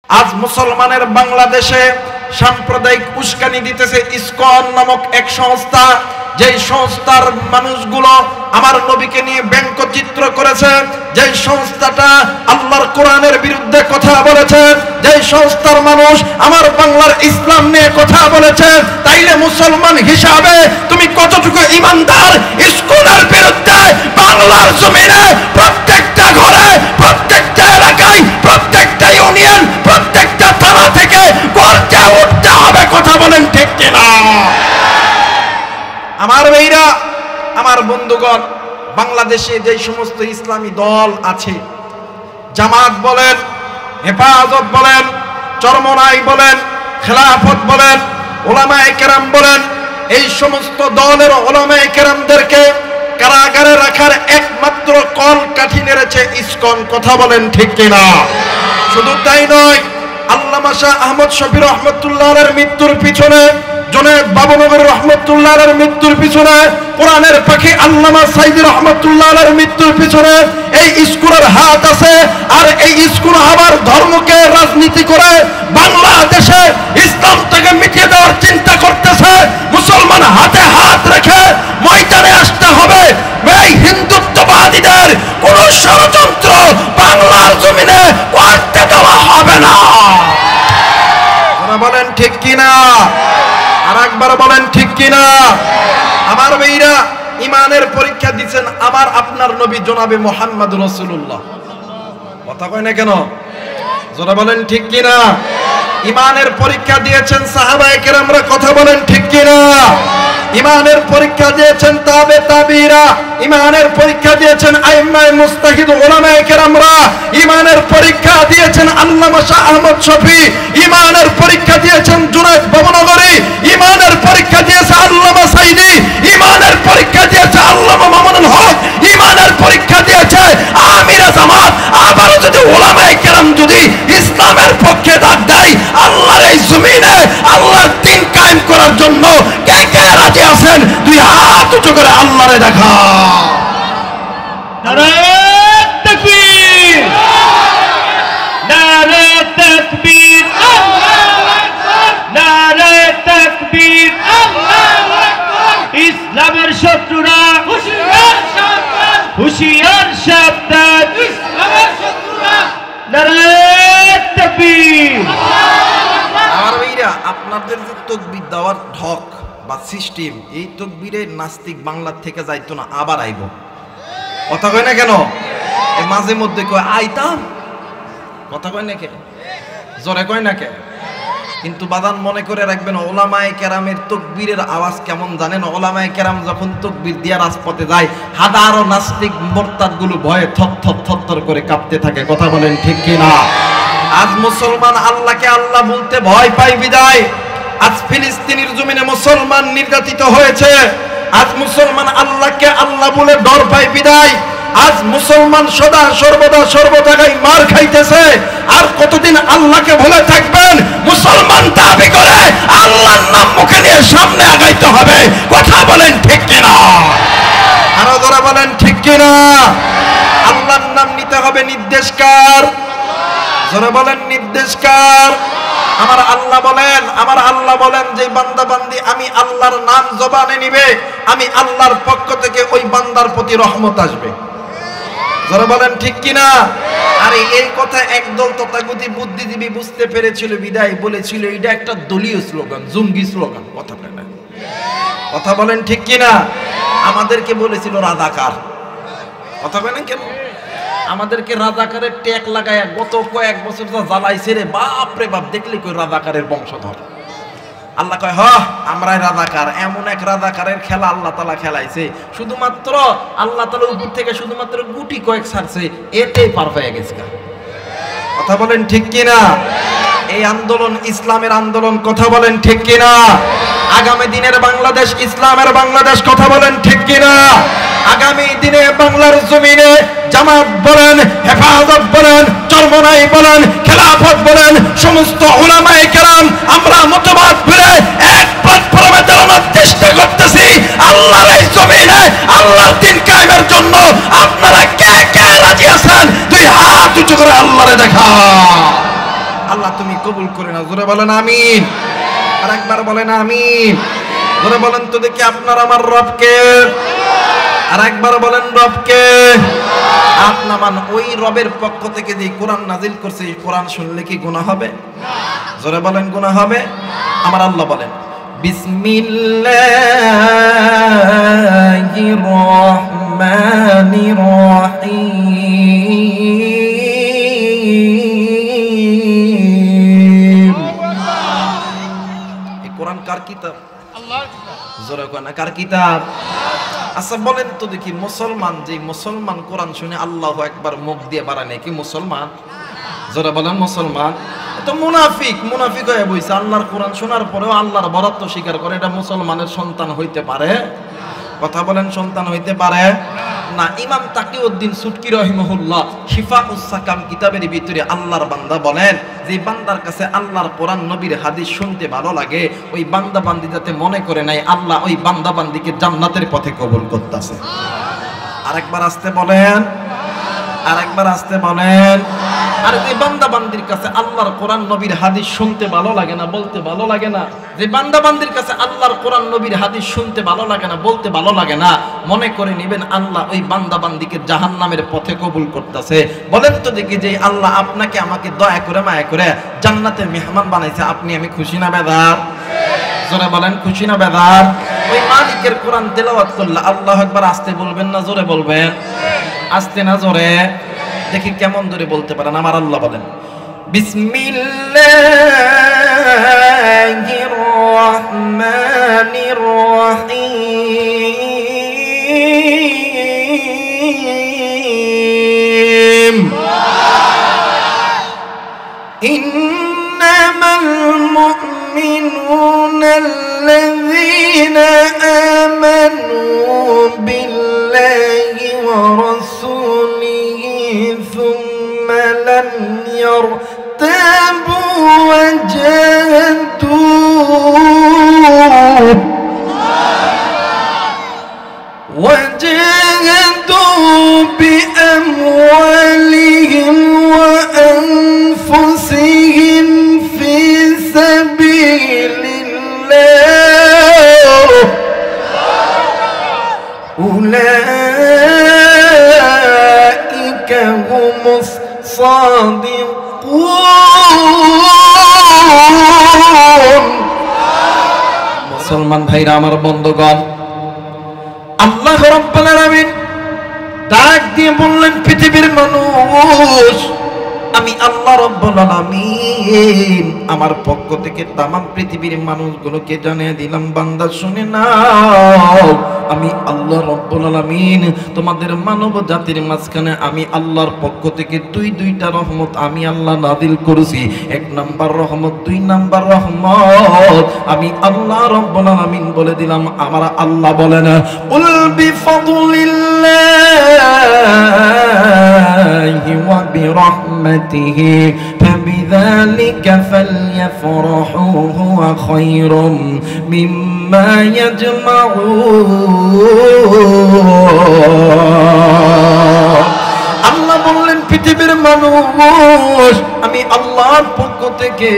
আজ মুসলমানের বাংলাদেশে সাম্প্রদায়িক উস্কানি দিতেছে ইসকন নামক এক সংস্থা, যেই সংস্থার মানুষগুলো আমার নবীকে নিয়ে ব্যঙ্গচিত্র করেছে, যেই সংস্থাটা আল্লাহর কোরআনের বিরুদ্ধে কথা বলেছে, যেই সংস্থার মানুষ আমার বাংলার ইসলাম নিয়ে কথা বলেছে, তাইলে মুসলমান হিসাবে তুমি কতটুকু ইমানদার? ইসকনের বিরুদ্ধে বাংলার জমিনে প্রত্যেকটা ঘরে, প্রত্যেকটা এলাকায়, প্রত্যেকটা ইউনিয়ন, প্রত্যেকটা থানা থেকে গর্জে উঠতে হবে। কথা বলেন ঠিক কিনা? আমার ভাইরা, আমার বন্ধুগণ, বাংলাদেশে যে সমস্ত ইসলামী দল আছে, জামাত বলেন, হেফাজত বলেন, চরমনাই বলেন, খেলাফত বলেন, ওলামায়ে কেরাম বলেন, এই সমস্ত দলের ওলামায়ে কেরামদেরকে কারাগারে রাখার একমাত্র কল কাঠি নেড়েছে ইসকন। কথা বলেন ঠিক কিনা? শুধু তাই নয়, আল্লামা শাহ আহমদ শফি রহমতুল্লাহর মৃত্যুর পিছনে, জনাব বাবুনগর রহমতুল্লাহর মৃত্যুর পিছনে, কোরআনের পাখি আল্লামা সাইদি রহমতুল্লাহর মৃত্যুর পিছনে এই ইসকনের হাত আছে। আর এই ইসকন আবার ধর্মকে রাজনীতি করে বাংলাদেশে ইসলামটাকে মিটিয়ে দেওয়ার চিন্তা করতেছে। মুসলমান হাতে হাত রেখে ময়দানে আসতে হবে। এই হিন্দুত্ববাদীদের কোন ষড়যন্ত্র বাংলার জমিনে করতে দেওয়া হবে না। বলেন ঠিক কিনা? আর একবার বলেন ঠিক কিনা? আমার ভাইরা, ইমানের পরীক্ষা দিচ্ছেন আমার আপনার নবী জনাবে মুহাম্মদ রাসূলুল্লাহ। কথা কয় না কেন? যারা বলেন ঠিক কিনা? ইমানের পরীক্ষা দিয়েছেন সাহাবায়ে কেরামরা। কথা বলেন ঠিক কিনা? ইমানের পরীক্ষা দিয়েছেন তাবিরা, ইমানের পরীক্ষা দিয়েছেন আইম্মায়ে মুজতাহিদ উলামায়ে কেরামরা, ইমানের পরীক্ষা দিয়েছেন আল্লামা শাহ আহমদ শফি, ইমানের পরীক্ষা দিয়েছেন জুনায়েদ বাবুনগরী, ইমানের পরীক্ষা দিয়েছে আল্লামা সাইদি, ইমানের পরীক্ষা দিয়েছে আল্লামা মামুনুল হক, ইমানের পরীক্ষা দিয়েছে আমিরে জামাত। আবারও যদি উলামায়ে কেরাম যদি ইসলামের পক্ষে ডাক দেয়, আল্লাহর এই জমিনে আল্লাহর দ্বীন কায়েম করার জন্য কে কে রাজি আছেন? দুই হাত উঁচু করে আল্লাহরে দেখা। নারে তাকবীর, নারে তাকবীর, আল্লাহু আকবার, নারে তাকবীর, আল্লাহু আকবার। ইসলামের শত্রুরা হুঁশিয়ার সাবধান, হুঁশিয়ার সাবধান, ইসলামের শত্রুরা। নারে তাকবীর। আমার ভাইরা, আপনাদের যে তাকবীর দেওয়ার ঢক বা সিস্টেম, এই তাকবীরে নাস্তিক বাংলা থেকে যাইতো না, আবার আইব। কথা কয় না কেন? মাঝে মধ্যে কয় আইতাম, কথা কয় না কে? জোরে কয় না কে? কিন্তু বাদান মনে করে রাখবেন, ওলামায়ে কেরামের তাকবীরের আওয়াজ কেমন জানেন? ওলামায়ে কেরাম যখন তাকবীর দিয়া রাজপথে যায়, হাজারো নাস্তিক মুরতাদগুলো ভয়ে থর করে কাঁপতে থাকে। কথা বলেন ঠিক কিনা? আজ মুসলমান আল্লাহকে আল্লাহ বলতে ভয় পায় বিদায় আজ ফিলিস্তিনের জমিনে মুসলমান নির্যাতিত হয়েছে। আজ মুসলমান আল্লাহকে আল্লাহ বলে ডর পায় বিদায় আজ মুসলমান সদা সর্বদা সর্ব জায়গায় মার খাইতেছে। আর কতদিন আল্লাহকে ভুলে থাকবেন? মুসলমান দাবি করে আল্লাহর নাম মুখে নিয়ে সামনে আগাইতে হবে। কথা বলেন ঠিক কিনা? আরো যারা বলেন ঠিক কিনা? আল্লাহর নাম নিতে হবে। নির্দেশকার যারা বলেন নির্দেশকার। আমার আল্লাহ বলেন যে বান্দা বান্দি আমি আল্লাহর নাম জবানে নিবে, আমি আল্লাহর পক্ষ থেকে ওই বান্দার প্রতি রহমত আসবে। যারা বলেন ঠিক কিনা? আরে এই কথা একদল তথাকথিত বুদ্ধিজীবী বুঝতে পেরেছিল, বিদায় বলেছিল এটা একটা দলীয় স্লোগান, জঙ্গি স্লোগান। কথা বলেন না? কথা বলেন ঠিক কিনা? আমাদেরকে বলেছিল রাজাকার। কথা বলেন কেন? আমাদেরকে রাজাকারের ট্যাগ লাগায় গত কয়েক বছর যা জ্বালাইছে রে বাপ রে বাপ, দেখলি কই রাজাকারের বংশধর। আল্লাহ কয় আমরাই রাজাকার। এমন এক রাজাকারের খেলা আল্লাহ তাআলা খেলাইছে, শুধুমাত্র আল্লাহ তাআলা উপর থেকে শুধুমাত্র গুটি কয়েক ছাড়ছে, এতেই পার হয়ে গেছে। কথা বলেন ঠিক কিনা? এই আন্দোলন ইসলামের আন্দোলন। কথা বলেন ঠিক কিনা? আগামী দিনের বাংলাদেশ ইসলামের বাংলাদেশ। কথা বলেন ঠিক কিনা? আগামী দিনে বাংলার জমিনে জামাত বলেন, হেফাজত বলেন, চরমনাই বলেন, খেলাফত বলেন, সমস্ত উলামায়ে কেরাম আমরা মতবাদ ভুলে এক প্ল্যাটফর্মে দাঁড়ানোর চেষ্টা করতেছি। আল্লাহর এই জমিনে আল্লাহর দ্বীন কায়েমের জন্য আপনারা কে কে রাজি আছেন? দুই হাত উঁচু করে আল্লাহরে দেখা। আল্লাহ তুমি কবুল করে নাও। জোরে বলেন আমিন। আর একবার বলেন আমিন। জোরে বলেন তো দেখি আপনার আমার রবকে। আর একবার বলেন রবকে। আপনার ওই রবের পক্ষ থেকে যে কোরআন নাজিল করছে, এই কোরআন শুনলে কি গুনাহ হবে? জোরে বলেন গুনাহ হবে? আমার আল্লাহ বলেন বিসমিল্লাহির রহমানির রহিম। এই কোরআন কার কিতাব? আল্লাহর কিতাব। জোরে কোন কার কিতাব? আচ্ছা বলেন তো দেখি, মুসলমান যে মুসলমান কোরআন শুনে আল্লাহু আকবার মুখ দিয়ে বাড়ায় নাকি মুসলমান? জোরে বলেন মুসলমান। তো মুনাফিক হয়ে বইছে, আল্লাহর কোরআন শোনার পরেও আল্লাহর বরাত্ব স্বীকার করে। এটা মুসলমানের সন্তান হইতে পারে? কথা বলেন, সন্তান হইতে পারে না। ইমাম তাকিউদ্দিন সুটকি রহিমাহুল্লাহ শিফাউস সাকাম কিতাবের ভিতরে আল্লাহর বান্দা বলেন, যে বান্দার কাছে আল্লাহর কোরআন নবীর হাদিস শুনতে ভালো লাগে, ওই বান্দা বান্দি যাতে মনে করে নাই আল্লাহ ওই বান্দা বান্দিকে জান্নাতের পথে কবুল করতেছে। আরেকবার আসতে বলেন, আরেকবার আসতে বলেন। আর যে বান্দা বান্দির কাছে আল্লাহর কোরআন নবীর হাদিস শুনতে ভালো লাগে না, বলতে ভালো লাগে না, যে বান্দা বান্দির কাছে আল্লাহর কোরআন নবীর হাদিস শুনতে ভালো লাগে না, বলতে ভালো লাগে না, মনে করে নেবেন আল্লাহ ওই বান্দা বান্দিকে জাহান্নামের পথে কবুল করতেছে। বলেন তো দেখি, যে আল্লাহ আপনাকে আমাকে দয়া করে মায়া করে জান্নাতের মেহমান বানাইছে, আপনি আমি খুশি না বেদার? জোরে বলেন খুশি না বেদার? ওই মালিকের কোরআন তেলাওয়াত করলে আল্লাহু আকবার আসতে বলবেন না জোরে বলবেন? আসতে না জোরে? দেখি কেমন ধরে বলতে পারেন। আমার আল্লাহ বলেন বিসমিল্লাহির রহমানির রহিম। ইন্নামাল মুমিনুনা আল্লাযীনা আমানু বিল্লাহি ওয়া রাসূলিহি ثم لم يرتابوا وجاهدوا بأموالهم وأنفسهم في سبيل الله أولئك هم الصادقون। মুসলমান ভাইরা আমার বন্ধুগণ, আল্লাহ রাব্বুল আলামিন ডাক দিয়ে বললেন, পৃথিবীর মানুষ, আমি আল্লাহ রাব্বুল আলামিন আমার পক্ষ থেকে তামাম পৃথিবীর মানুষগুলোকে জানিয়ে দিলাম, বান্দা শুনে নাও, আমি আল্লাহ রাব্বুল আলামিন তোমাদের মানব জাতির মাঝখানে আমি আল্লাহর পক্ষ থেকে দুইটা রহমত আমি আল্লাহ নাযিল করেছি। এক নাম্বার রহমত, 2 নাম্বার রহমত আমি আল্লাহ রাব্বুল আলামিন বলে দিলাম। আমার আল্লাহ বলেন, কুল বিফাদলিল্লাহি ওয়া বিরহমাতিহি ফাবিযালিকা ফালইফরাহু হুয়া খায়রুম মিম্মা ইয়াজমাউন। আল্লাহ বললেন, পৃথিবীর মানুষ, আমি আল্লাহর পক্ষ থেকে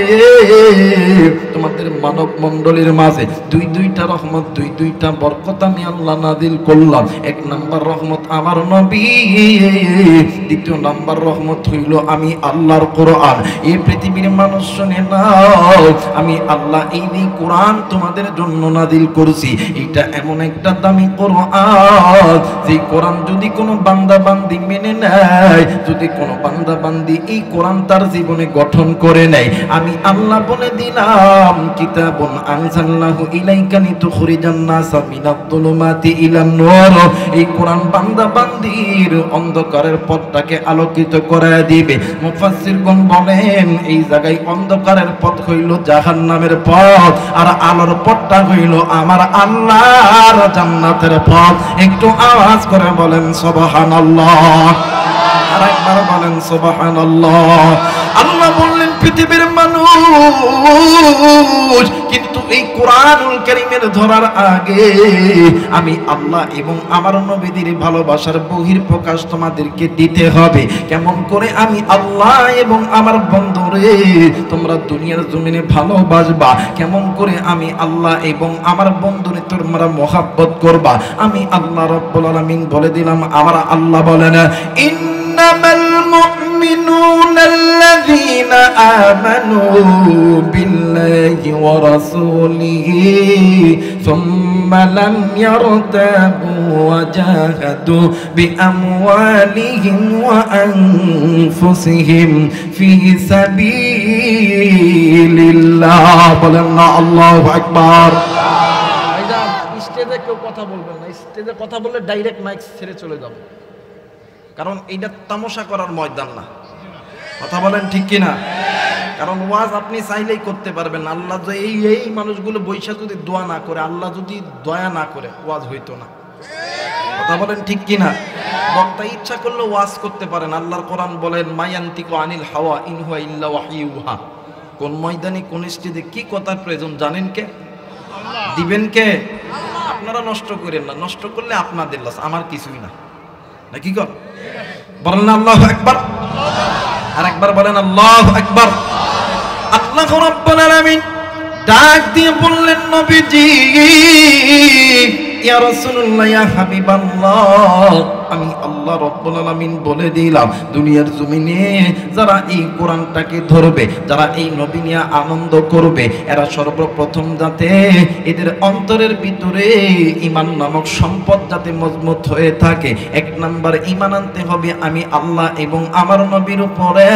তোমাদের মানব মণ্ডলীর মাঝে দুইটা রহমত, দুইটা বরকত আমি আল্লাহ নাযিল করলাম। 1 নাম্বার রহমত আমার নবী, 2 নাম্বার রহমত হইল আমি আল্লাহর কোরআন। এই পৃথিবীর মানুষ শুনে নাও, আমি আল্লাহ এই কোরআন তোমাদের জন্য নাযিল করেছি। এটা এমন একটা দামি কোরআন, যে কোরআন যদি কোনো বান্দা বান্দি মেনে নেয়, যদি কোনো বান্দা বান্দি এই কোরআন তার জীবনে গঠন করে নেয়, আমি আল্লাহ বলে দিলাম, কিতাবুন আনজালনাহু ইলাইকা লিতুখরিজান নাসা মিনাজ-যুলুমাতি ইলান নূর। এই কোরআন বান্দা বান্দির অন্ধকারের পথটাকে আলোকিত করে দিবে। মুফাসসিরগণ বলেন, এই জায়গায় অন্ধকারের পথ হইল জাহান্নামের পথ, আর আলোর পথটা হইল আমার আল্লাহর জান্নাতের পথ। একটু আওয়াজ করে বলেন সুবহানাল্লাহ। আরেকবার বলেন সুবহানাল্লাহ। আল্লাহ বললেন, পৃথিবীর মানুষ, মানুষ, কিন্তু এই কোরআনুল কারীমের ধরার আগে আমি আল্লাহ এবং আমার নবীদের ভালোবাসার বহিঃপ্রকাশ তোমাদেরকে দিতে হবে। কেমন করে আমি আল্লাহ এবং আমার বন্ধুরে তোমরা দুনিয়ার জমিনে ভালোবাসবা, কেমন করে আমি আল্লাহ এবং আমার বন্ধুরে তোমরা মহব্বত করবা। আমি আল্লাহ রাব্বুল আলামিন বলে দিলাম, আমার আল্লাহ বলেন, ইন্নামাল মুমিনুনা আল্লাযীনা আমানু বিল্লাহি ওয়া রাসূলিহি সুম্মা লাম ইয়ারতাবু ওয়া জাহাদু বিআমওয়ালিহিম ওয়া আনফুসিহিম ফি সাবিলিল্লাহ। বলেন না আল্লাহু আকবার। স্টেজে কেউ কথা বলবেন না, স্টেজে কথা বললে ডাইরেক্ট মাইক ছেড়ে চলে যাবে, কারণ এইটা তামাশা করার ময়দান না। কথা বলেন ঠিক কিনা? কারণ ওয়াজ আপনি চাইলেই করতে পারবেন, আল্লাহ যে এই মানুষগুলো বৈশা যদি দোয়া না করে, আল্লাহ যদি দয়া না করে, ওয়াজ হইতো না। কথা বলেন ঠিক কিনা? বক্তা ইচ্ছা করলে ওয়াজ করতে পারেন। আল্লাহর কোরআন বলেন, মায়ান্তিকু আনিল হাওয়া ইন হুয়া ইল্লা ওয়াহয়ুহা। কোন ময়দানে কোন স্টেজে কি কথার প্রয়োজন জানেন কে? দিবেন কে? আপনারা নষ্ট করেন না, নষ্ট করলে আপনাদের লস, আমার কিছুই না। নাকি কর? বলেন না আল্লাহু আকবার। আর একবার বলেন আল্লাহু আকবার। আল্লাহ রাব্বুল আলামিন ডাক দিয়ে বললেন, নবীজি, ইয়া রাসূলুল্লাহ, ইয়া হাবিবাল্লাহ, আমি আল্লাহ রাব্বুল আলামিন বলে দিলাম, দুনিয়ার জমিনে যারা এই কোরআনটাকে ধরবে, যারা এই নবী নিয়ে আনন্দ করবে, এরা সর্বপ্রথম যাতে এদের অন্তরের ভিতরে ঈমান নামক সম্পদ যাতে মজবুত হয়ে থাকে। এক নাম্বার ঈমান আনতে হবে আমি আল্লাহ এবং আমার নবীর উপরে।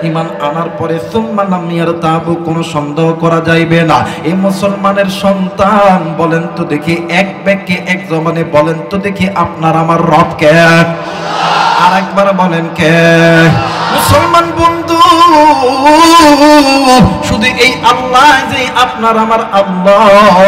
ঈমান আনার পরে সুম্মা লাম ইয়ারতাবু, কোনো সন্দেহ করা যাইবে না। এই মুসলমানের সন্তান বলেন তো দেখি, এক ব্যাগে এক জবানে বলেন তো দেখি, আপনার আমার রব কে? আর একবার বলেন কে? মুসলমান বন্ধু, শুধু এই আল্লাহ যে আপনার আমার আল্লাহ,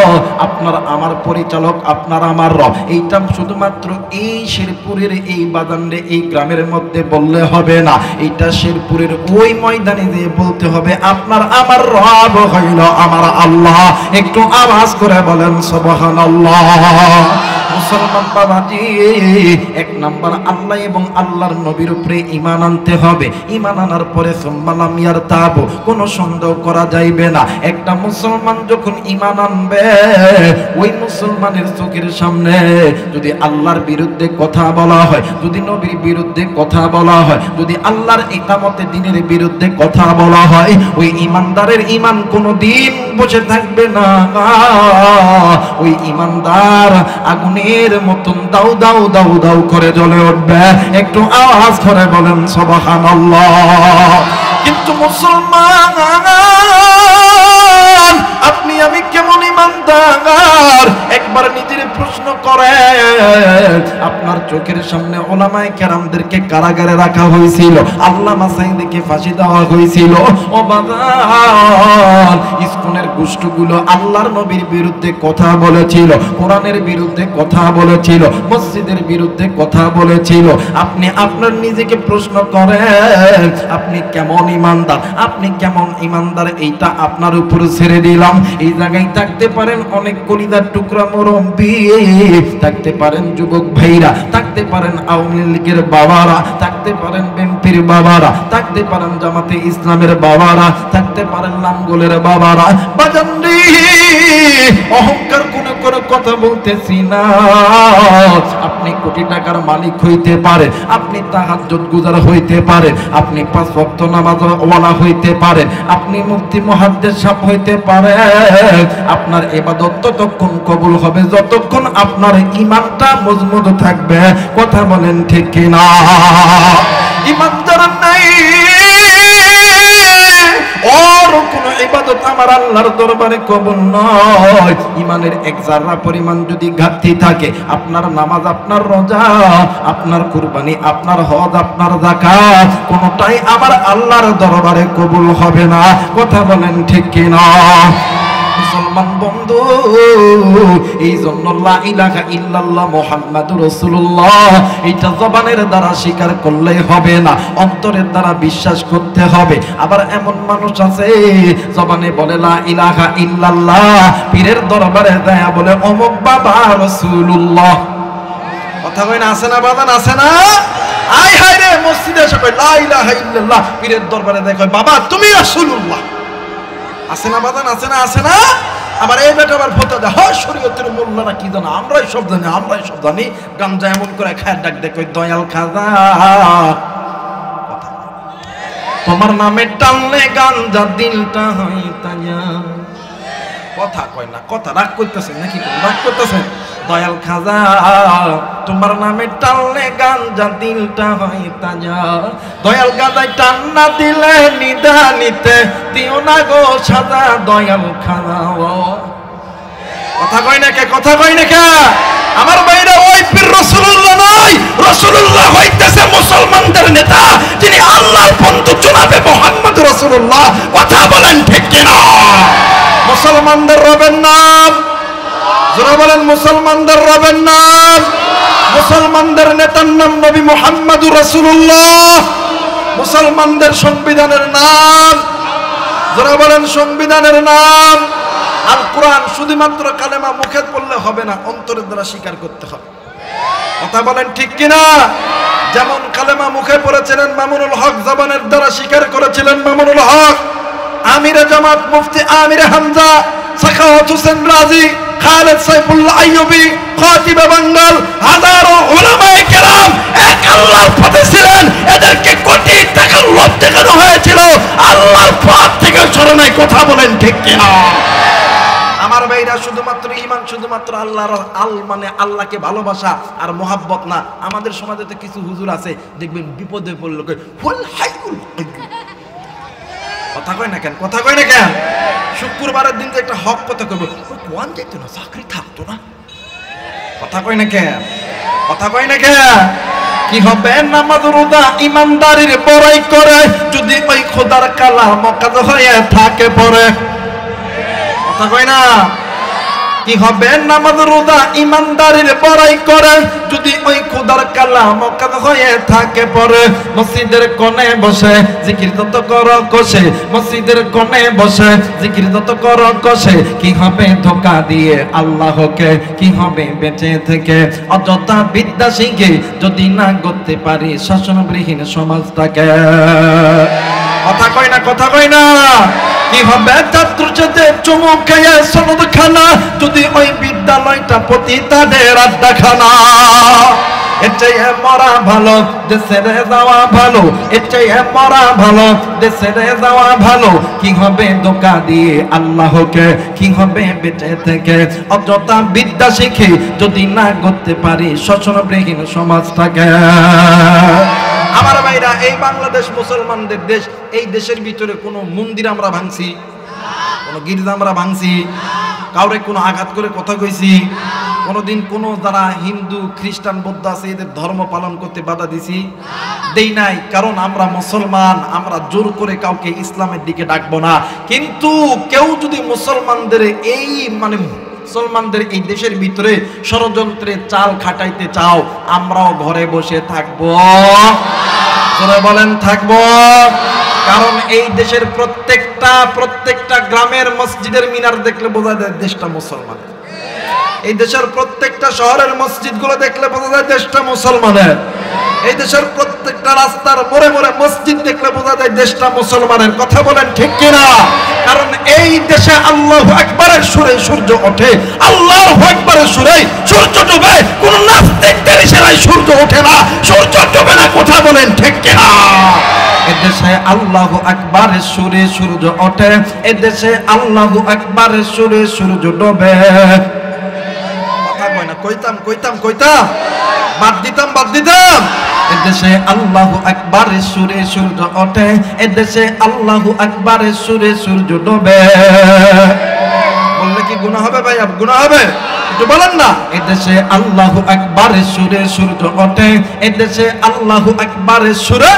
আপনার আমার পরিচালক, আপনার আমার রব, এইটা শুধুমাত্র এই শেরপুরের এই বাজারে এই গ্রামের মধ্যে বললে হবে না, এইটা শেরপুরের ওই ময়দানে দিয়ে বলতে হবে, আপনার আমার রব হইল আমার আল্লাহ। একটু আওয়াজ করে বলেন সুবহানাল্লাহ। মুসলমান বাবাজি, এক নাম্বার আল্লাহ এবং আল্লাহর নবীর উপরে ঈমান আনতে হবে। ঈমান আনার পরে সুম্মা লাম ইয়ারতাবু, কোনো সন্দেহ করা যাইবে না। একটা মুসলমান যখন ঈমান আনবে, ওই মুসলমানের চোখের সামনে যদি আল্লাহর বিরুদ্ধে কথা বলা হয়, যদি নবীর বিরুদ্ধে কথা বলা হয়, যদি আল্লাহর ইকামতে দ্বীনের বিরুদ্ধে কথা বলা হয়, ওই ঈমানদারের ঈমান কোনোদিন বসে থাকবে না। ওই ঈমানদার আগুনের মতন দাউ দাউ দাউ দাউ করে জ্বলে উঠবে। একটু আওয়াজ করে বলেন সুবহানাল্লাহ। কিন্তু মুসলমান, আপনি আমি কেমন ঈমানদার একবার নিজের প্রশ্ন করেন। আপনার চোখের সামনে ওলামায়ে কেরামদেরকে কারাগারে রাখা হয়েছিল, আল্লামা সাঈদীকে ফাঁসি দেওয়া হয়েছিল। ও বাজার, ইসকনের গোষ্ঠীগুলো আল্লাহর নবীর বিরুদ্ধে কথা বলেছিল, কোরআনের বিরুদ্ধে কথা বলেছিল, মসজিদের বিরুদ্ধে কথা বলেছিল। আপনি আপনার নিজেকে প্রশ্ন করেন, আপনি কেমন ঈমানদার, আপনি কেমন ঈমানদার, এইটা আপনার উপর ছেড়ে দিলাম। এই জায়গায় থাকতে পারেন অনেক কলিজার টুকরা মুরব্বি, থাকতে পারেন যুবক ভাইরা, থাকতে পারেন আওয়ামী লীগের বাবারা, থাকতে পারেন বিএনপির বাবারা, থাকতে পারেন জামাতে ইসলামের বাবারা, থাকতে পারেন লাঙ্গলের বাবারা। বাজান রে, অহংকার কোনো কথা বলতেছি না। আপনি কোটি টাকার মালিক হইতে পারেন, আপনি তাহাজ্জুদ গুজার হইতে পারেন, আপনি 5 ওয়াক্ত নামাজ ওয়ালা হইতে পারেন, আপনি মুফতি মুহাদ্দিস সাহেব হইতে পারেন। আপনার ইবাদত ততক্ষণ কবুল হবে যতক্ষণ আপনার ঈমানটা মজবুত থাকবে। কথা বলেন ঠিক কিনা? ঈমানদার নাই, ওর কোন ইবাদত আমার আল্লাহর দরবারে কবুল নয়। ঈমানের এক জাররা পরিমাণ যদি ঘাটতি থাকে, আপনার নামাজ, আপনার রোজা, আপনার কুরবানি, আপনার হজ, আপনার যাকাত কোনটাই আমার আল্লাহর দরবারে কবুল হবে না। কথা বলেন ঠিক কিনা? মুসলমান বন্ধু, এই জন্য লা ইলাহা ইল্লাল্লাহ মুহাম্মাদুর রাসূলুল্লাহ এটা জবানের দ্বারা স্বীকার করলেই হবে না, অন্তরের দ্বারা বিশ্বাস করতে হবে। আবার এমন মানুষ আছে জবানে বলে লা ইলাহা ইল্লাল্লাহ, পীরের দরবারে যায় বলে অমুক বাবা রাসূলুল্লাহ। কথা কই না, আছে না বাদান, আছে না? আয় হায় রে, মসজিদে এসে কয় লা ইলাহা ইল্লাল্লাহ, পীরের দরবারে যায় কয় বাবা তুমি রাসূলুল্লাহ। আছে না বাদান, আছে না? আছে না? আবার এই বেটা আবার ফতো দেয়, হয় শরীয়তের মোল্লারা কি জানো, আমরাই সব জানি, আমরাই সব জানি। গাঞ্জা এমন করে খায় ডাক দেয় কয় দয়াল খাজা, তোমার নামে টানলে গাঞ্জা দিলটা হয় তাজা। কথা কয় না, কথা রাগ করতেছেন নাকি? রাগ করতেছেন? দয়াল খাজা তোমার নামে টানলে গাঞ্জা দিলটা হয় তাজা। দয়াল গাজায় টান না দিলে নিদানিতে দিও না গো সাজা দয়াল খাজা। কথা কয় না কে? কথা কয় না কে? আমার ভাইরা, ওই পীর রাসূলুল্লাহ নয়, রাসূলুল্লাহ হইতেছে মুসলমানদের নেতা, যিনি আল্লাহর বন্ধু জনাবে মুহাম্মদ রাসূলুল্লাহ। কথা বলেন ঠিক কিনা? মুসলমানদের রবের নাম যারা বলেন, মুসলমানদের রবের নাম, মুসলমানদের নেতার নাম নবী মুহাম্মদুর রাসূলুল্লাহ। মুসলমানদের সংবিধানের নাম যারা বলেন, সংবিধানের নাম আল কোরআন। শুধুমাত্র কালেমা মুখে পড়লে হবে না, অন্তরের দ্বারা স্বীকার করতে হবে। কথা বলেন ঠিক কিনা? যেমন কালেমা মুখে পড়েছিলেন মামুনুল হক, জবানের দ্বারা স্বীকার করেছিলেন মামুনুল হক, আমিরে জামাত মুফতি আমিরে হামজা, সাখাওয়াত হোসেন রাজি, খালেদ সাইফুল্লাহ আইয়ুবী, খাতিবে বাঙ্গাল, হাজারো উলামায়ে কেরাম এক আল্লাহর পথে ছিলেন। এদেরকে কোটি টাকার লোভ দেখানো হয়েছিল, আল্লাহর পথ থেকে সরে নাই। কথা বলেন ঠিক কিনা? আমার ভাইরা, শুধুমাত্র ঈমান, শুধুমাত্র আল্লাহর মানে আল্লাহকে ভালোবাসা আর মোহাব্বত না। আমাদের সমাজে তো কিছু হুজুর আছে, দেখবেন বিপদে পড়লে কয় হুল হাইয়ুল কাইয়্যুম। কথা কয় না কেন? কথা কয় না কেন? শুক্রবারের দিন যে একটা হক কথা কইব, কোন যেত না, চাকরি থাকতো না। কথা কয় না কেন? কথা কয় না কেন? কি হবে নামাজ রোজা ইমানদারির বড়াই করে, যদি ওই খোদার কালাম কাজ হয়ে থাকে পরে। কথা কয় না? কি হবে নামাজ রোজা ইমানদারির বড়াই করে, যদি ওই খোদার কালাম কাজ হয়ে থাকে পরে। মসজিদের কোণে বসে জিকির যত করো কষে, মসজিদের কোণে বসে জিকির যত করো কষে। কি হবে ধোঁকা দিয়ে আল্লাহকে, কি হবে বেঁচে থেকে অযথা বিদ্যা শিখে, যদি না করতে পারি শাসনবিহীন সমাজটাকে। কথা কয় না? কথা কয় না? কি হবে ছাত্র সাথে চুমুক খেয়ে সনদ খানা, যদি ওই বিদ্যালয়টা প্রতি তাদের আড্ডাখানা। এর চেয়ে মরা ভালো দেশে যাওয়া ভালো, এর চেয়ে মরা ভালো দেশে যাওয়া ভালো। কি হবে ধোঁকা দিয়ে আল্লাহকে, কি হবে বেঁচে থেকে অযথা বিদ্যা শিখে, যদি না করতে পারি শাসনবিহীন সমাজটাকে। আমার ভাইরা, এই বাংলাদেশ মুসলমানদের দেশ, এই দেশের ভিতরে কোনো মন্দির আমরা ভাঙছি, কোনো গির্জা আমরা ভাঙছি, কাউরে কোনো আঘাত করে কথা কইছি, কোনোদিন কোনো যারা হিন্দু খ্রিস্টান বৌদ্ধ আছে এদের ধর্ম পালন করতে বাধা দিছি? দেই নাই। কারণ আমরা মুসলমান, আমরা জোর করে কাউকে ইসলামের দিকে ডাকবো না। কিন্তু কেউ যদি মুসলমানদের এই মানে মুসলমানদের এই দেশের ভিতরে ষড়যন্ত্রে চাল খাটাইতে চাও, আমরাও ঘরে বসে থাকবো। যারা বলেন থাকবো। কারণ এই দেশের প্রত্যেকটা গ্রামের মসজিদের মিনার দেখলে বোঝা যায় দেশটা মুসলমান। এই দেশের প্রত্যেকটা শহরের মসজিদগুলো দেখলে বোঝা যায় দেশটা মুসলমানের। এই দেশের প্রত্যেকটা রাস্তার মোড়ে মোড়ে মসজিদ দেখলে বোঝা যায় দেশটা মুসলমানের। কথা বলেন ঠিক কিনা? কারণ এই দেশে আল্লাহু আকবারের সুরে সূর্য ওঠে, আল্লাহু আকবারের সুরে সূর্য ডুবে। কোন নাস্তিকদের ইশারায় সূর্য ওঠে না, সূর্য ডুবে না। কথা বলেন ঠিক কিনা? এদেশে আল্লাহু আকবারের সুরে সূর্য ওঠে, এদেশে আল্লাহু আকবারের সুরে সূর্য ডুবে। কথা কয় না? কইতাম বাদ দিতাম। এদেশে আল্লাহু আকবারের সুরে সূর্য ওঠে, এদেশে আল্লাহু আকবারের সুরে সূর্য ডুবে। বললে কি গুনাহ হবে ভাই? গুনাহ হবে? একটু বলেন না। এদেশে আল্লাহু আকবারের সুরে সূর্য ওঠে, এদেশে আল্লাহু আকবারের সুরে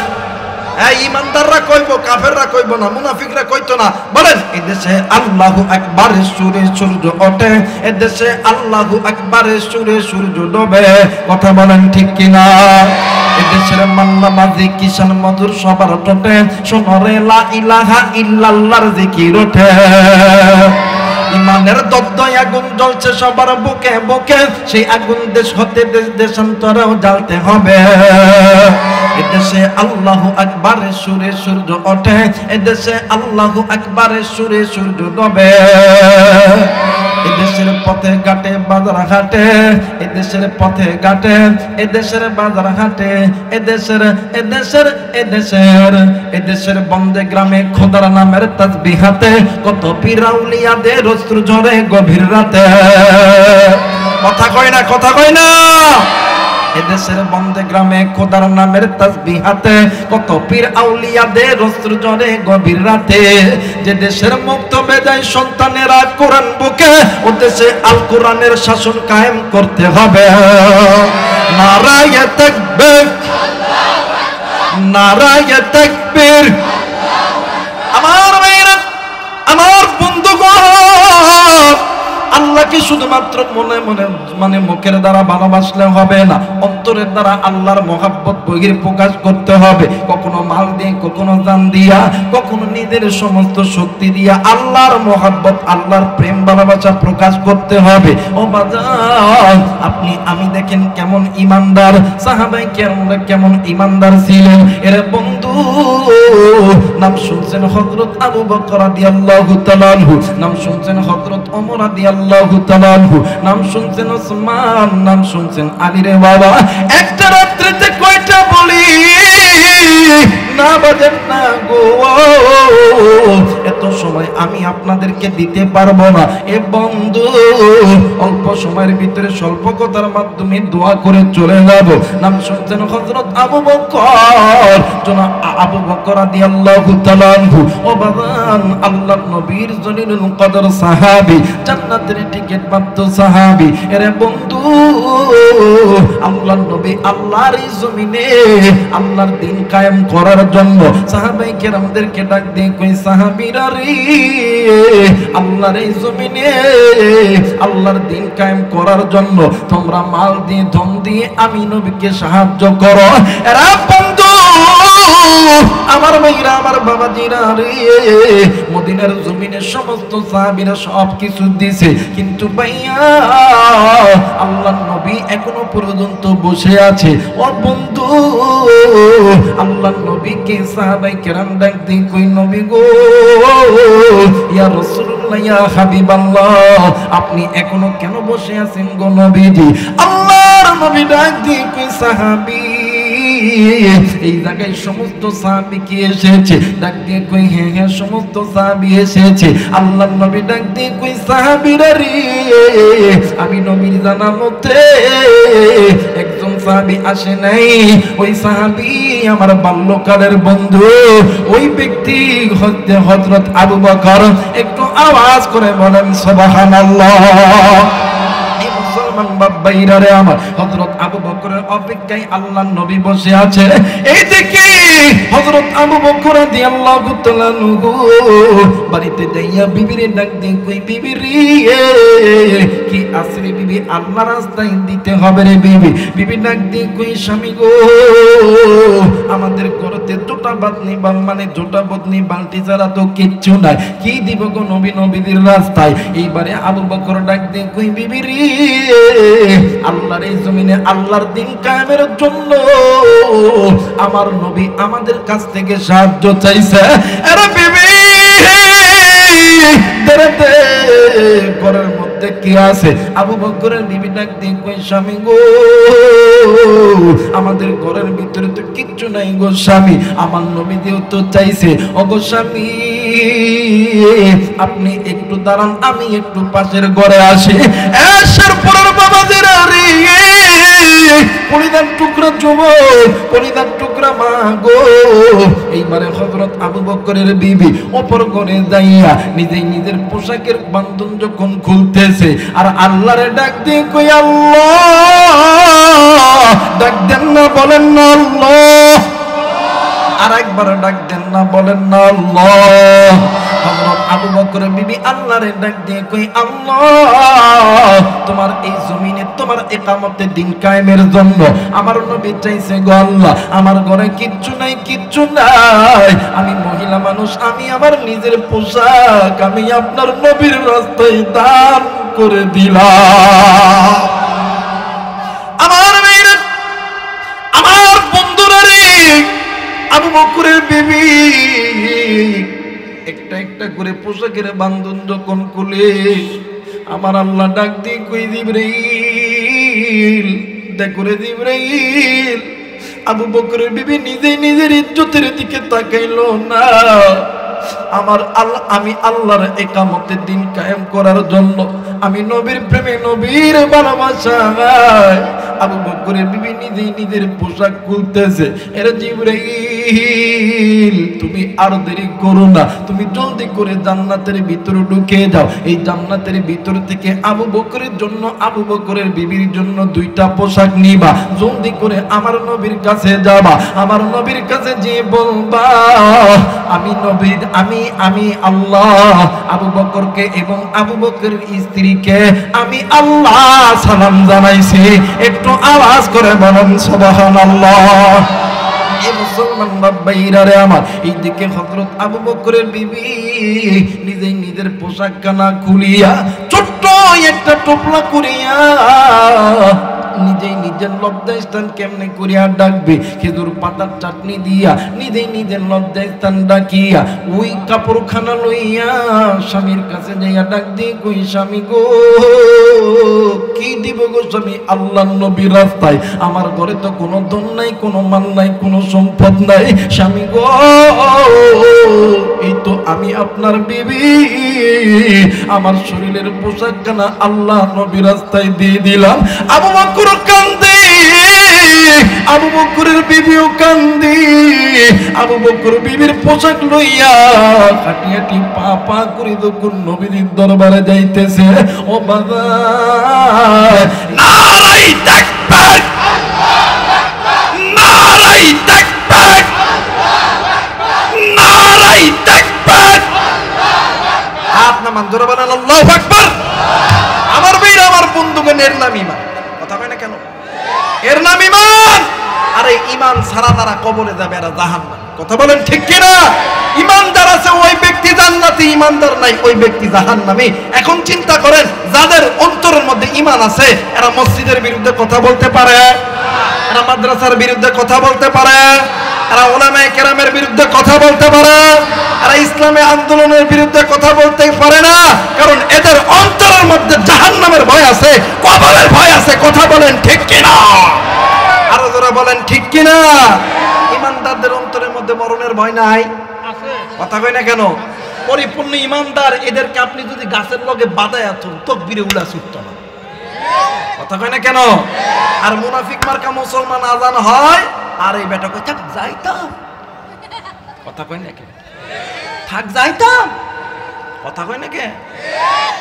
ইমানদাররা কইব, কাফেররা কইব না, মুনাফিকরা কইতো না। বলেন এদেশে আল্লাহু আকবারের সুরে সূর্য ওঠে, এদেশে আল্লাহু আকবারের সুরে সূর্য ডোবে। কথা বলেন ঠিক কিনা? এদেশের মাল্লা মাঝি কিষান মধুর সবার টোটে, শোনরে লা ইলাহা ইল্লাল্লাহর জিকির ওঠে। ইমানের দগ্ধই আগুন জ্বলছে সবার বুকে বুকে, সেই আগুন দেশ হতে দেশ দেশান্তরেও জ্বালতে হবে। এদেশে আল্লাহু আকবারের সুরে সূর্য ওঠে, এদেশে আল্লাহু আকবারের সুরে সূর্য ডোবে। এদেশের পথে ঘাটে বাজার ঘাটে, এদেশের পথে ঘাটে, এদেশের বাজার ঘাটে, এদেশের এদেশের এদেশের এদেশের বন্দে গ্রামে খোদার নামের তাসবিহ হাতে, কত পীর আউলিয়াদের অশ্রু ঝরে গভীর রাতে। কথা কয় না, কথা কয় না। এদেশের বন্দে গ্রামে খোদার নামের তাসবিহ হাতে, কত পীর আউলিয়াদের অশ্রু ঝরে গভীর রাতে। যে দেশের মুক্ত বেজায় সন্তানেরা কোরআন বুকে, ও দেশে আল কোরআনের শাসন কায়েম করতে হবে। নারায়ে তাকবীর, নারায়ে তাকবীর। আমার ভাইরা, আমার বন্ধুগণ, আল্লাহকে শুধুমাত্র মনে মনে মানে মুখের দ্বারা ভালোবাসলে হবে না, অন্তরের দ্বারা আল্লাহর মহাব্বত বহির প্রকাশ করতে হবে। কখনো মাল দিয়ে, কখনো জান দিয়া, কখনো নিজের সমস্ত শক্তি দিয়া আল্লাহর মহাব্বত, আল্লাহর প্রেম ভালোবাসা প্রকাশ করতে হবে। ও বাজার, আপনি আমি দেখেন কেমন ইমানদার, সাহাবায়ে কেরামরা কেমন ইমানদার ছিলেন। এর বন্ধু নাম শুনছেন হযরত আবু বকর রাদিয়াল্লাহু তাআলা আনহু, নাম শুনছেন হযরত ওমর রাদিয়াল্লাহু তাআলা আনহু, নাম শুনছেন ওসমান, নাম শুনছেন আলী রে বাবা। একটা রাত্রিতে কয়টা বলি না বাজেন না গো, এত সময় আমি আপনাদেরকে দিতে পারবো না। এ বন্ধু, অল্প সময়ের ভিতরে স্বল্প কথার মাধ্যমে দোয়া করে চলে যাব। নাম শুনছেন হযরত আবু বকর, জনাব আবু বকর রাদিয়াল্লাহু তাআলা আনহু। ও বাবান, আল্লাহর নবীর জলিলুল কদর সাহাবী, জান্নাতের টিকিট প্রাপ্ত সাহাবী। এরে বন্ধু, আল্লাহর নবী আল্লাহর এই জমিনে আল্লাহর দ্বীন কায়েম করার জন্য সাহাবায়ে কেরামদেরকে ডাক দিয়ে কই, সাহাবীরা রে, আল্লাহর এই জমিনে আল্লাহর দ্বীন কায়েম করার জন্য তোমরা মাল দিয়ে, ধন দিয়ে আমি নবীকে সাহায্য করো। এরা বন্ধু, আমার ভাইরা, আমার বাবাজিরা রে, মদিনার জমিনে সমস্ত সাহাবীরা সব কিছু দিছে, কিন্তু ভাইয়া আল্লাহর নবী এখনো পর্যন্ত বসে আছে। ও বন্ধু, আল্লাহর নবীকে সাহাবায়ে কেরাম ডাক দিয়ে কই, নবী গো, ইয়া রাসূলুল্লাহ, ইয়া হাবিবাল্লাহ, আপনি এখনো কেন বসে আছেন গো নবীজি? আল্লাহর নবী ডাক দিয়ে কই, সাহাবী, এই জায়গায় সমস্ত সাহাবী কি এসেছে? ডাক দিয়ে কই, হ্যাঁ হ্যাঁ, সমস্ত সাহাবী এসেছে। আল্লাহর নবী ডাক দিয়ে কই, সাহাবীরা রে, আমি নবীর জানা মতে একজন সাহাবী আসে নাই। ওই সাহাবী আমার বাল্যকালের বন্ধু, ওই ব্যক্তি হচ্ছে হযরত আবু বকর। একটু আওয়াজ করে বলেন সুবহানাল্লাহ। মুসলমান বাবাইরা রে আমার, হযরত আবু বকরের অপেক্ষায় আল্লাহর নবী বসে আছে। এই দেখি হযরত আবু বকর রাদিয়াল্লাহু তাআলা আনহু বাড়িতে যাইয়া বিবির ডাক দিয়ে কই, বিবি রে, কি আসরে বিবি, আল্লাহ রাস্তায় দিতে হবে রে বিবি। বিবি ডাক দিয়ে কই, স্বামী গো, আমাদের ঘরেতে দুটা বাদনি, মানে দুটা বদনি বালতি ছাড়া তো কিচ্ছু নাই, কি দিব গো নবী, নবীদের রাস্তায়। এইবারে আবু বকর ডাক দিয়ে কই, বিবি রে, আল্লাহর এই জমিনে আল্লাহর দ্বীন কায়েমের জন্য আমার নবী আমাদের কাছ থেকে সাহায্য চাইছে। আরে বিবি, দেরেতে ঘরের মধ্যে কি আছে? আবু বকরের বিবি ডাক দিয়ে কই, স্বামী গো, আমাদের ঘরের ভিতরে তো কিচ্ছু নাই গো স্বামী, আমার নবী দিও তো চাইছে। ও গো স্বামী, আপনি একটু দাঁড়ান, আমি একটু পাশের ঘরে আসি। এসের পরের বাবাজিরা রে, পরিধান টুকরা যুবক, পরিধান টুকরা মা গো। এইবারে হযরত আবু বকরের বিবি অপর ঘরে যাইয়া নিজেই নিজের পোশাকের বান্ধন যখন খুলতেছে, আর আল্লাহরে ডাক দিয়ে কই, আল্লাহ, ডাক দেন না, বলেন না আল্লাহ। আর একবার ডাক দেন না, বলেন না আল্লাহ। হযরত আবু বকর বিবি আল্লাহরে ডাক দিয়ে কই, আল্লাহ তোমার এই জমিনে তোমার ইকামতের দিন কায়েমের জন্য আমার নবী চাইছে গো আল্লাহ, আমার ঘরে কিচ্ছু নাই, কিচ্ছু নাই, আমি মহিলা মানুষ, আমি আমার নিজের পোশাক আমি আপনার নবীর রাস্তায় দান করে দিলাম। আমার মেয়েরা, আমার বন্ধুরা রে, আবু বকরের বিবি একটা একটা করে পোশাকের বান্ধন যখন খুলে আমার আল্লাহ ডাক দিয়ে কই, জিবরাইল দেখো রে জিবরাইল। আবু বকরের বিবি নিজে নিজের ইজ্জতের দিকে তাকাইলো না। আমার আল্লাহ, আমি আল্লাহর ইকামতের দিন কায়েম করার জন্য, আমি নবীর প্রেমে নবীর ভালোবাসায় আবু বকরের বিবি নিজেই নিজের পোশাক খুলতেছে। এর জিবরাইল তুমি আর দেরি করো না, তুমি জলদি করে জান্নাতের ভিতরে ঢুকে যাও। এই জান্নাতের ভিতর থেকে আবু বকরের জন্য, আবু বকরের বিবির জন্য দুইটা পোশাক নিবা, জলদি করে আমার নবীর কাছে যাবা, আমার নবীর কাছে যে বলবা আমি নবীর, আমি আল্লাহ আবু বকরকে এবং আবু বকরের স্ত্রীকে আমি আল্লাহ সালাম জানাইছি। একটু আওয়াজ করে বলেন সুবহানাল্লাহ। এই মুসলমান ভাইরা রে আমার, এইদিকে হযরত আবু বকরের বিবি নিজেই নিজের পোশাক কানা খুলিয়া ছোট্ট একটা টোপলা করিয়া নিজেই নিজের লজ্জাস্থান কেমনে করিয়া ডাকবে, খেজুর পাতার চাটনি দিয়া নিজেই নিজের লজ্জাস্থান ডাকিয়া ওই কাপড়খানা লইয়া স্বামীর কাছে যাইয়া ডাক দিয়ে কই, স্বামী গো কি দিব গো স্বামী, আল্লাহর নবীর রাস্তায় আমার ঘরে তো কোনো ধন নাই, কোনো মাল নাই, কোনো সম্পদ নাই, স্বামী গো এই তো আমি আপনার বিবি, আমার শরীরের পোশাকখানা আল্লাহ নবীর রাস্তায় দিয়ে দিলাম। আবু বকর কান্দে, আবু বকরের বিবিও কান্দে। আবু বকর বিবির পোশাক লইয়া হাঁটি হাঁটি পা পা করে যখন নবীর দরবারে যাইতেছে, ও বাবা নারাই তাকবীর, নারাই তাকবীর, নারাই তাকবীর, আপনার মঞ্জুর বলেন আল্লাহু আকবার। আমার ভাইরা, আমার বন্ধুগণ, এর নাম ঈমান। কথা কয় না কেন? এর নাম ঈমান। আরে ঈমান ছাড়া তারা কবরে যাবে, এরা জাহান্নাম। কথা বলেন ঠিক কিনা? ঈমানদার আছে ওই ব্যক্তি জান্নাতে, ঈমানদার নাই ওই ব্যক্তি জাহান্নামে। এখন চিন্তা করেন, যাদের অন্তরের মধ্যে ঈমান আছে এরা মসজিদের বিরুদ্ধে কথা বলতে পারে, এরা মাদ্রাসার বিরুদ্ধে কথা বলতে পারে, এরা উলামায়ে কেরামের বিরুদ্ধে কথা বলতে পারে, এরা ইসলামী আন্দোলনের বিরুদ্ধে কথা বলতে পারে না, কারণ এদের অন্তরের মধ্যে জাহান্নামের ভয় আছে, কবরের ভয় আছে। কথা বলেন ঠিক কিনা? আরো জোরে বলেন ঠিক কিনা? ঈমানদারদের অন্তরের মধ্যে মরণের ভয় নাই? কথা কই না কেন? পরিপূর্ণ ঈমানদার এদেরকে আপনি যদি গাছের লগে বাঁধায় আছেন তাকবীরে উলা ছুটত না। কথা কই না কেন? আর মুনাফিক মার্কা মুসলমান আজান হয় আর এই বেটা কই থাক যাইতাম। কথা কই না কেন? থাক যাইতাম। কথা কই না কেন?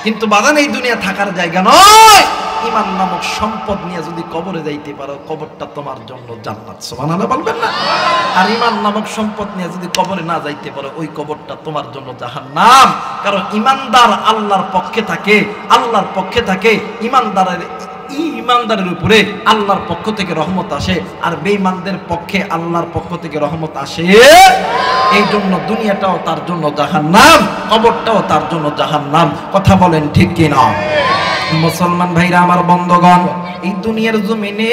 কিন্তু বাজান এই দুনিয়া থাকার জায়গা নয়। ঈমান নামক সম্পদ নিয়ে যদি কবরে যাইতে পারো, কবরটা তোমার জন্য জান্নাত। সুবহানাল্লাহ বলবেন না? আর ঈমান নামক সম্পদ নিয়ে যদি কবরে না যাইতে পারো, ওই কবরটা তোমার জন্য জাহান্নাম। কারণ ঈমানদার আল্লাহর পক্ষে থাকে, আল্লাহর পক্ষে থাকে। ঈমানদারের উপরে আল্লাহর পক্ষ থেকে রহমত আসে, আর বেঈমানদের পক্ষে আল্লাহর পক্ষ থেকে রহমত আসে। এই জন্য দুনিয়াটাও তার জন্য জাহান্নাম, কবরটাও তার জন্য জাহান্নাম। কথা বলেন ঠিক কিনা? মুসলমান ভাইরা, আমার বন্ধুগণ, এই দুনিয়ার জমিনে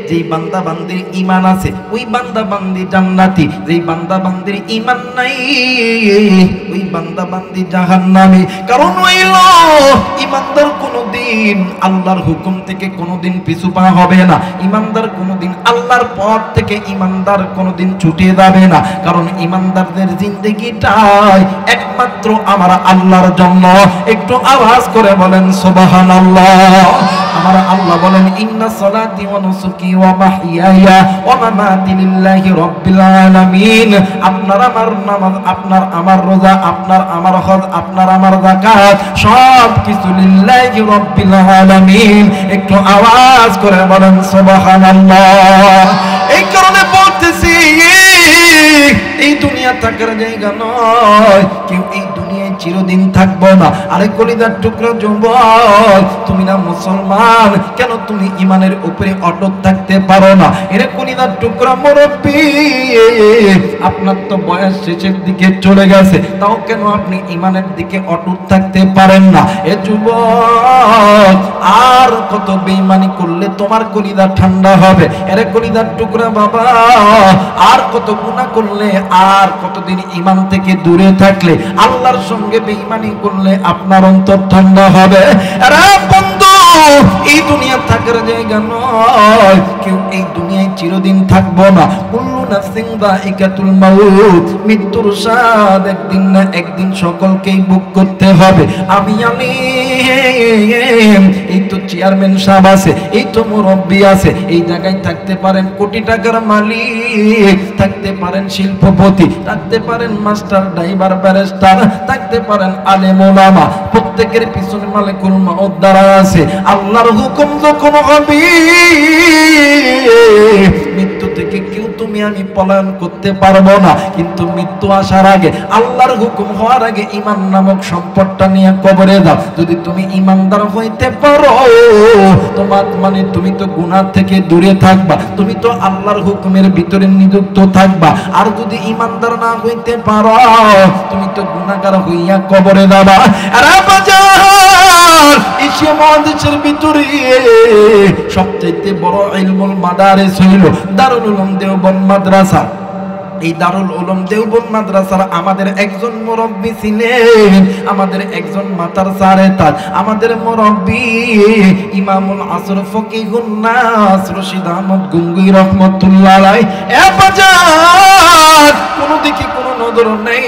যেই বান্দা বান্দির ঈমান আছে ওই বান্দা বান্দি জান্নাতি, যেই বান্দা বান্দির ঈমান নাই ওই বান্দা বান্দি জাহান্নামী। কারণ হইল ঈমানদার কোনোদিন আল্লাহর হুকুম থেকে কোনোদিন পিছু পা হবে না, ঈমানদার কোনোদিন আল্লাহর পথ থেকে ঈমানদার কোনোদিন ছুটে যাবে না। কারণ ঈমানদারদের জিন্দেগিটাই একমাত্র আমার আল্লাহর জন্য। একটু আওয়াজ করে বলেন সুবহানাল্লাহ। আমার আল্লাহ বলেন, ইন্না সলাতি ওয়া নুসুকি ওয়া মাহইয়ায়া ওয়া মামাতি লিল্লাহি রাব্বিল আলামিন। আপনার আমার নামাজ, আপনার আমার রোজা, আপনার আমার হজ, আপনার আমার যাকাত সব কিছু লিল্লাহি রাব্বিল আলামিন। একটু আওয়াজ করে বলেন সুবহানাল্লাহ। এই কারণে বলতেছি এই দুনিয়া থাকার জায়গা নয়, কেউ এই দুনিয়ায় চিরদিন থাকবো না। আরে কলিজার টুকরা যুবক, তুমি না মুসলমান, কেন তুমি ইমানের উপরে অটুট থাকতে পারো না? এরে কলিজার টুকরা মুরব্বী, আপনার তো বয়স শেষের দিকে চলে গেছে, তাও কেন আপনি ইমানের দিকে অটুট থাকতে পারেন না? এ যুবক, আর কত বেঈমানি করলে তোমার কলিজা ঠান্ডা হবে? এরে কলিজার টুকরা বাবা, আর কত গুনাহ করলে, আর কতদিন ইমান থেকে দূরে থাকলে, আল্লাহর সঙ্গে বেঈমানি করলে আপনার অন্তর ঠান্ডা হবে? আরে বন্ধু, এই দুনিয়া থাকার জায়গা নয়, কেউ এই দুনিয়ায় চিরদিন থাকবো না। কুল্লু নাফসিন যায়িকাতুল মাউত, মৃত্যুর স্বাদ একদিন না একদিন সকলকেই ভোগ করতে হবে। আমি এই তো চেয়ারম্যান সাহেব আছে, এই তো মুরব্বী আছে, এই জায়গায় থাকতে পারেন কোটি টাকার মালিক, থাকতে পারেন শিল্পপতি, থাকতে পারেন মাস্টার, ড্রাইভার, ব্যারিস্টার, থাকতে পারেন আলেম ওলামা, প্রত্যেকের পিছনে মালিকুল মউত দাঁড়ায় আছে। আল্লাহর হুকুম যখন হবে, মৃত্যু থেকে কেউ তুমি আমি পলায়ন করতে পারবো না, কিন্তু মৃত্যু আসার আগে, আল্লাহর হুকুম হওয়ার আগে ঈমান নামক সম্পদটা নিয়ে কবরে দাও। যদি তুমি ঈমানদার হইতে পারো, তোমার মানে তুমি তো গুনাহ থেকে দূরে থাকবা, তুমি তো আল্লাহর হুকুমের ভিতরে নিযুক্ত থাকবা। আর যদি ঈমানদার না হইতে পারো, তুমি তো গুনাহগার হইয়া কবরে যাবা। আরে বাজার, এশিয়া মহাদেশের ভিতরে সবচেয়ে বড় ইলমুল মাদারিস হইল দারুল উলুম দেওবন্দ মাদ্রাসা। এই দারুল উলুম দেওবন্দ মাদ্রাসার আমাদের একজন মুরব্বী ছিলেন, আমাদের একজন মাতার সারে তাজ, আমাদের মুরব্বী ইমামুল আসর ফকিহুন নাস রশিদ আহমদ গঙ্গুই রহমাতুল্লাহ আলাইহি। এ বাজার, কোন দিকে কোনো নজর নেই।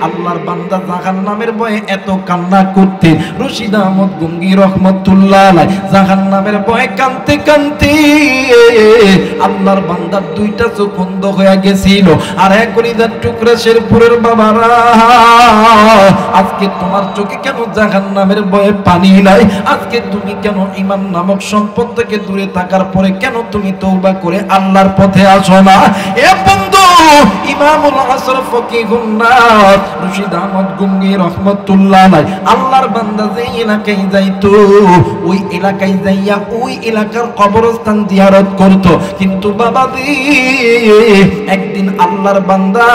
আল্লাহর বান্দা জাহান্নামের ভয়ে এত কান্না করতে, রশিদ আহমদ গঙ্গুই রহমাতুল্লাহ আলাইহি জাহান্নামের ভয়ে কাঁদতে কাঁদতে আল্লাহর বান্দার দুইটা চোখ বন্ধ হয়ে গেছিল। আর এক কলিজার টুকরা শেরপুরের বাবারা, আজকে তোমার চোখে কেন জাহান্নামের ভয়ে পানি নাই? আজকে তুমি কেন ঈমান নামক সম্পদ থেকে দূরে থাকার পরে কেন তুমি তওবা করে আল্লাহর পথে আসো না? এ বন্ধু, ইমামুল আসর ফকিহুন নাস রশিদ আহমদ গঙ্গুই রহমাতুল্লাহ আলাইহি আল্লাহর বান্দা যেই এলাকায় যাইতো, ওই এলাকায় যাইয়া ওই এলাকার কবরস্থান জিয়ারত করত। কিন্তু বাবাজি, একদিন আল্লাহর বান্দা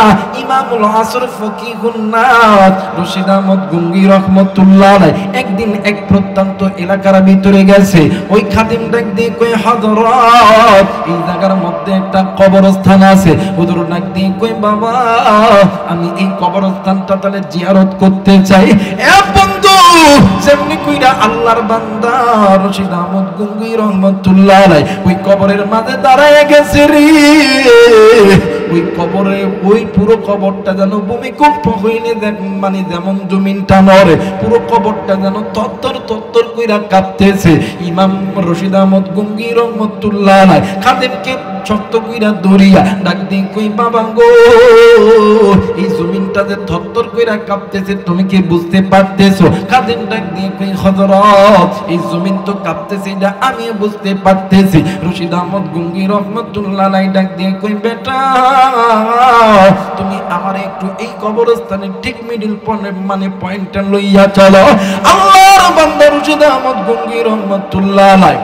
ইমামুল আসর ফকিহুন নাস রশিদ আহমদ গঙ্গুই রহমাতুল্লাহ আলাইহি একদিন এক প্রত্যন্ত এলাকার ভিতরে গেছে। ওই খাদিম ডাক দিয়ে কই, হযরত, এই জায়গার মধ্যে একটা কবরস্থান আছে। হুজুর ডাক দিয়ে কই, বাবা, আমি এই কবরস্থানটা তাহলে জিয়ারত করতে চাই। এ বন্ধু, যেমনি কইরা আল্লাহর বান্দা রশিদ আহমদ গঙ্গুই রহমাতুল্লাহ আলাইহি ওই কবরের মাঝে দাঁড়ায় গেছে রে, ওই কবরে, ওই পুরো কবরটা যেন ভূমিকম্প হইলে মানে যেমন জমিনটা নড়ে, পুরো কবরটা যেন তত্তর তত্তর কইরা কাঁপতেছে। ইমাম রশিদ আহমদ গঙ্গুই রহমাতুল্লাহ আলাইহি খাদেমকে শক্ত কইরা দরিয়া ডাক দিয়ে কই, বাবা গো, এই জমিনটা যে থরথর কইরা কাঁপতেছে, তুমি কি বুঝতে পারতেছো? খাদেম ডাক দিয়ে কই, হযরত, এই জমিন তো কাঁপতেছে, এটা আমিও বুঝতে পারতেছি। রশিদ আহমদ গঙ্গুই রহমাতুল্লাহ আলাইহি ডাক দিয়ে কই, বেটা, তুমি আমার একটু এই কবরস্থানের ঠিক মিডল মানে পয়েন্টটা লইয়া চলো। আল্লাহর বান্দা রশিদ আহমদ গঙ্গুই রহমাতুল্লাহ আলাইহি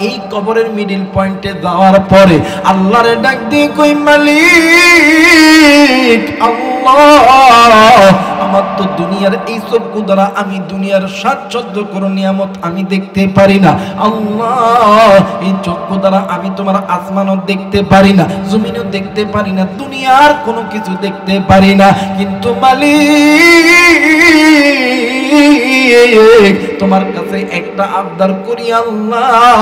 এই কবরের মিডল পয়েন্টে যাওয়ার পরে আল্লাহরে ডাক দিয়ে কই, মালিক আল্লাহ, আমার তো দুনিয়ার এই চক্ষু দ্বারা আমি দুনিয়ার সাজসজ্জ করো নিয়ামত আমি দেখতে পারি না। আল্লাহ, এই চক্ষু দ্বারা আমি তোমার আসমানও দেখতে পারি না, জমিনও দেখতে পারি না, দুনিয়ার কোনো কিছু দেখতে পারি না। কিন্তু মালিক, তোমার কাছে একটা আবদার করি, আল্লাহ,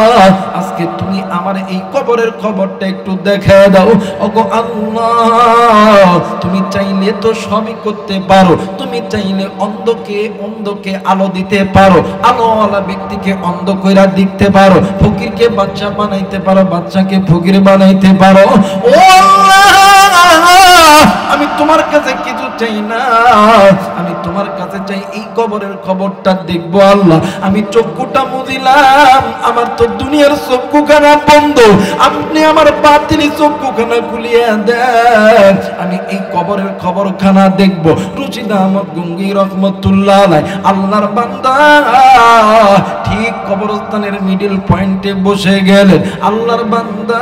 আজকে তুমি আমার এই কবরের খবরটা একটু দেখে দাও। ওগো আল্লাহ, তুমি চাইলে তো সবই করতে পারো, তুমি চাইলে অন্ধকে আলো দিতে পারো, আলোওয়ালা ব্যক্তিকে অন্ধ কইরা দিতে পারো, ফকিরকে বাদশা বানাইতে পারো, বাদশাকে ফকির বানাইতে পারো। ও আল্লাহ, আমি তোমার কাছে কিছু চাই না, আমি তোমার কাছে চাই এই কবরের খবরটা দেখবো। আল্লাহ, আমি চক্ষুটা মুজি দিলাম, আমার তো দুনিয়ার চক্ষুখানা বন্ধ, আপনি আমার বাতিলি চক্ষুখানা খুলিয়ে দেন, আমি এই কবরের খবরখানা দেখব। রশিদ আহমদ গঙ্গি রহমতুল্লাহ আলাইহি আল্লাহর বান্দা ঠিক কবরস্থানের মিডল পয়েন্টে বসে গেলেন। আল্লাহর বান্দা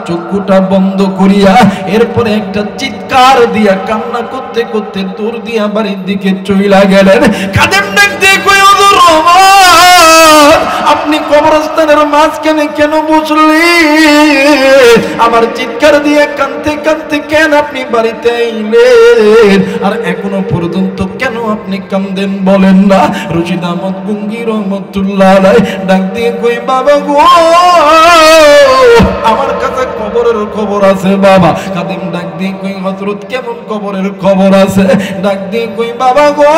চক্ষুটা বন্ধ করিয়া এরপরে একটা চিৎকার দিয়া কান্না করতে করতে দৌড় দিয়া বাড়ির দিকে চইলা গেলেন। খাদেম ডাক দিয়ে কই, হুজুর আপনি কবরস্থানের মাঝখানে কেন বসলেন? আমার চিৎকার দিয়ে কাঁদতে কাঁদতে কেন আপনি বাড়িতে আইলেন? আর এখনো পর্যন্ত কেন আপনি কান্দেন বলেন না? রশিদ আহমদ গঙ্গি রহমতুল্লাহ আলাইহি ডাক দিয়ে কই, বাবা গো আমার কাছে কবরের খবর আছে বাবা। খাদেম ডাক দিয়ে কই, হযরত কেমন কবরের খবর আছে? ডাক দিয়ে কই, বাবা গো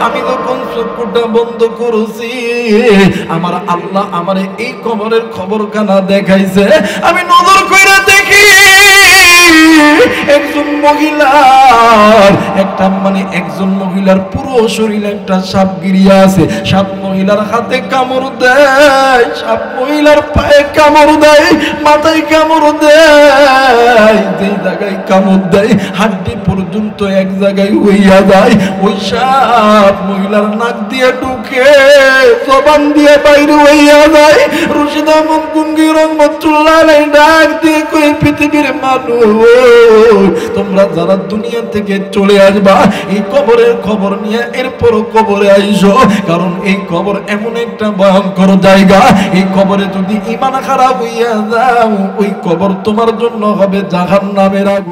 আমি যখন চক্ষুটা বন্ধ করেছি আমার আল্লাহ আমারে এই কবরের খবরখানা দেখাইছে। আমি নজর কইরা দেখি একজন মহিলার একজন মহিলার পুরো শরীরে একটা সাপ গিরিয়া আছে। সাপ মহিলার হাতে কামড় দেয়, সাপ মহিলার পায়ে কামড় দেয়, মাথায় কামড় দেয়, যেই জায়গায় কামড় দেয় হাড্ডি পর্যন্ত এক জায়গায় হইয়া যায়। ওই সাপ মহিলার নাক দিয়ে ঢুকে জবান দিয়ে বাইরে হইয়া যায়। রশিদ আহমদ গঙ্গি রহমতুল্লাহ আলাইহি ডাক দিয়ে কই, পৃথিবীর মানুষ তোমরা যারা দুনিয়া থেকে চলে আসবা এই কবরের খবর নিয়ে এরপরও কবরে আইসো, কারণ এই কবর এমন একটা ভয়ঙ্কর জায়গা, এই কবরে যদি ঈমান খারাপ হইয়া যাও ওই কবর তোমার জন্য হবে জাহান্নামের আগুন।